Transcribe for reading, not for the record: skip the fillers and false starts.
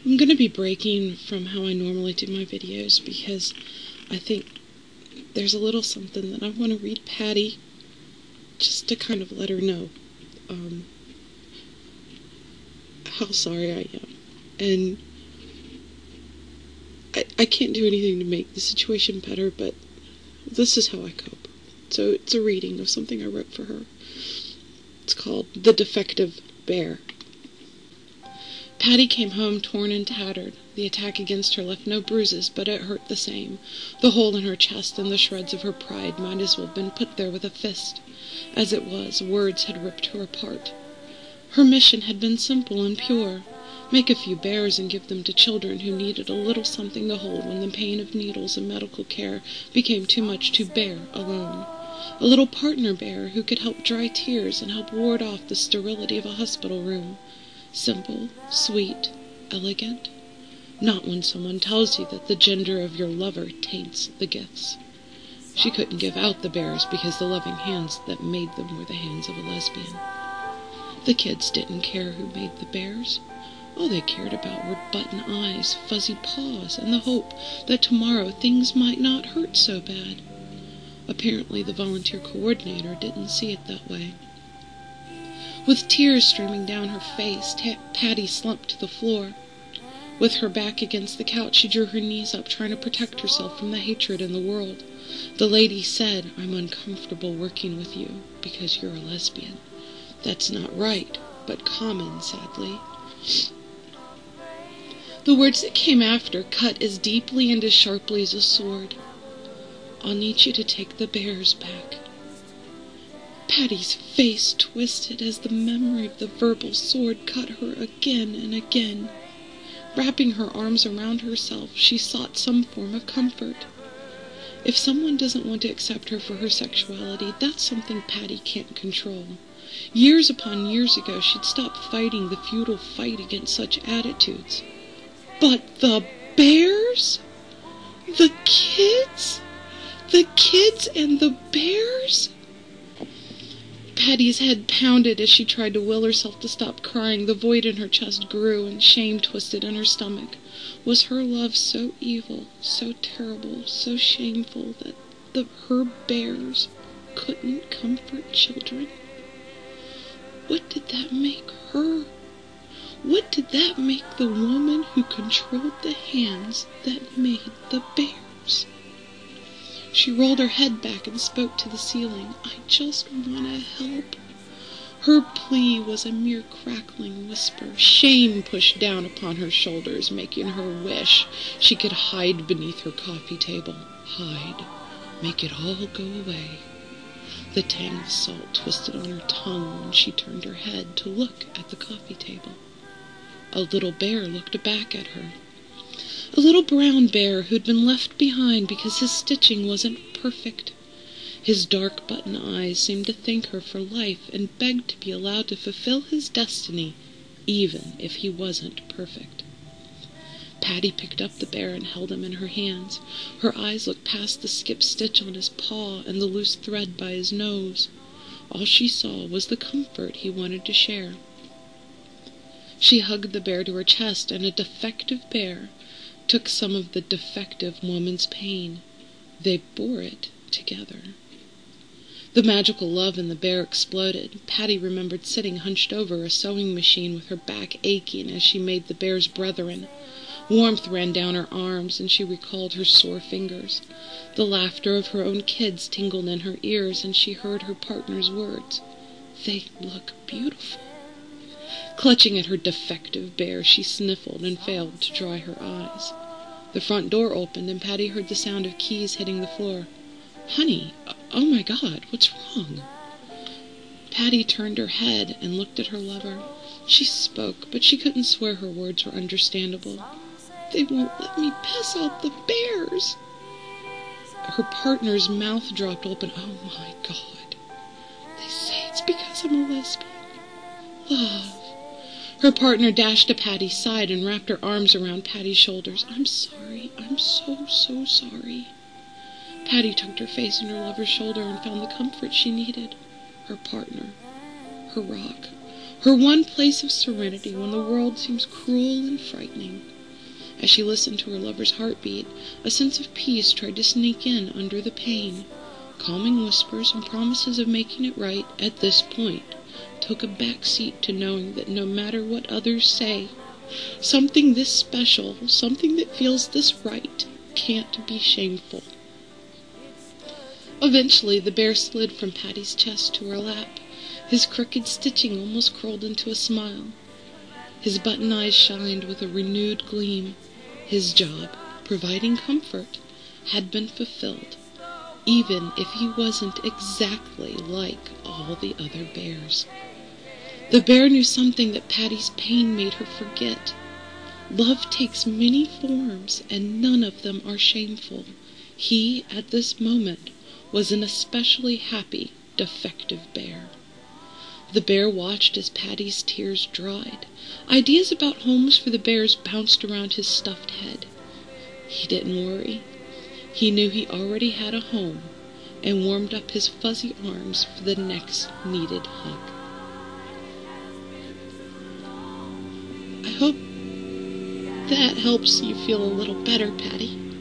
I'm going to be breaking from how I normally do my videos because I think there's a little something that I want to read Patty just to kind of let her know how sorry I am. And I can't do anything to make the situation better, but this is how I cope. So it's a reading of something I wrote for her. It's called The Defective Bear. Patty came home torn and tattered. The attack against her left no bruises, but it hurt the same. The hole in her chest and the shreds of her pride might as well have been put there with a fist. As it was, words had ripped her apart. Her mission had been simple and pure. Make a few bears and give them to children who needed a little something to hold when the pain of needles and medical care became too much to bear alone. A little partner bear who could help dry tears and help ward off the sterility of a hospital room. Simple, sweet, elegant. Not when someone tells you that the gender of your lover taints the gifts. She couldn't give out the bears because the loving hands that made them were the hands of a lesbian. The kids didn't care who made the bears. All they cared about were button eyes, fuzzy paws, and the hope that tomorrow things might not hurt so bad. Apparently the volunteer coordinator didn't see it that way. With tears streaming down her face, Patty slumped to the floor. With her back against the couch, she drew her knees up, trying to protect herself from the hatred in the world. The lady said, "I'm uncomfortable working with you because you're a lesbian." That's not right, but common, sadly. The words that came after cut as deeply and as sharply as a sword. "I'll need you to take the bears back." Patty's face twisted as the memory of the verbal sword cut her again and again. Wrapping her arms around herself, she sought some form of comfort. If someone doesn't want to accept her for her sexuality, that's something Patty can't control. Years upon years ago, she'd stopped fighting the futile fight against such attitudes. But the bears? The kids? The kids and the bears? Patty's head pounded as she tried to will herself to stop crying. The void in her chest grew, and shame twisted in her stomach. Was her love so evil, so terrible, so shameful that her bears couldn't comfort children? What did that make her? What did that make the woman who controlled the hands that made the bears? She rolled her head back and spoke to the ceiling. "I just want to help." Her plea was a mere crackling whisper. Shame pushed down upon her shoulders, making her wish she could hide beneath her coffee table. Hide. Make it all go away. The tang of salt twisted on her tongue when she turned her head to look at the coffee table. A little bear looked back at her. A little brown bear who'd been left behind because his stitching wasn't perfect. His dark button eyes seemed to thank her for life and begged to be allowed to fulfill his destiny, even if he wasn't perfect. Patty picked up the bear and held him in her hands. Her eyes looked past the skip stitch on his paw and the loose thread by his nose. All she saw was the comfort he wanted to share. She hugged the bear to her chest, and a defective bear took some of the defective woman's pain. They bore it together. The magical love in the bear exploded. Patty remembered sitting hunched over a sewing machine with her back aching as she made the bear's brethren. Warmth ran down her arms, and she recalled her sore fingers. The laughter of her own kids tingled in her ears, and she heard her partner's words. "They look beautiful." Clutching at her defective bear, she sniffled and failed to dry her eyes. The front door opened, and Patty heard the sound of keys hitting the floor. "Honey, oh my God, what's wrong?" Patty turned her head and looked at her lover. She spoke, but she couldn't swear her words were understandable. "They won't let me pass out the bears." Her partner's mouth dropped open. "Oh my God. They say it's because I'm a lesbian. Love." Her partner dashed to Patty's side and wrapped her arms around Patty's shoulders. "I'm sorry. I'm so sorry." Patty tucked her face in her lover's shoulder and found the comfort she needed. Her partner. Her rock. Her one place of serenity when the world seems cruel and frightening. As she listened to her lover's heartbeat, a sense of peace tried to sneak in under the pain. Calming whispers and promises of making it right at this point took a back seat to knowing that no matter what others say, something this special, something that feels this right, can't be shameful. Eventually, the bear slid from Patty's chest to her lap. His crooked stitching almost curled into a smile. His button eyes shined with a renewed gleam. His job, providing comfort, had been fulfilled, even if he wasn't exactly like all the other bears. The bear knew something that Patty's pain made her forget. Love takes many forms, and none of them are shameful. He, at this moment, was an especially happy, defective bear. The bear watched as Patty's tears dried. Ideas about homes for the bears bounced around his stuffed head. He didn't worry. He knew he already had a home, and warmed up his fuzzy arms for the next needed hug. I hope that helps you feel a little better, Patty.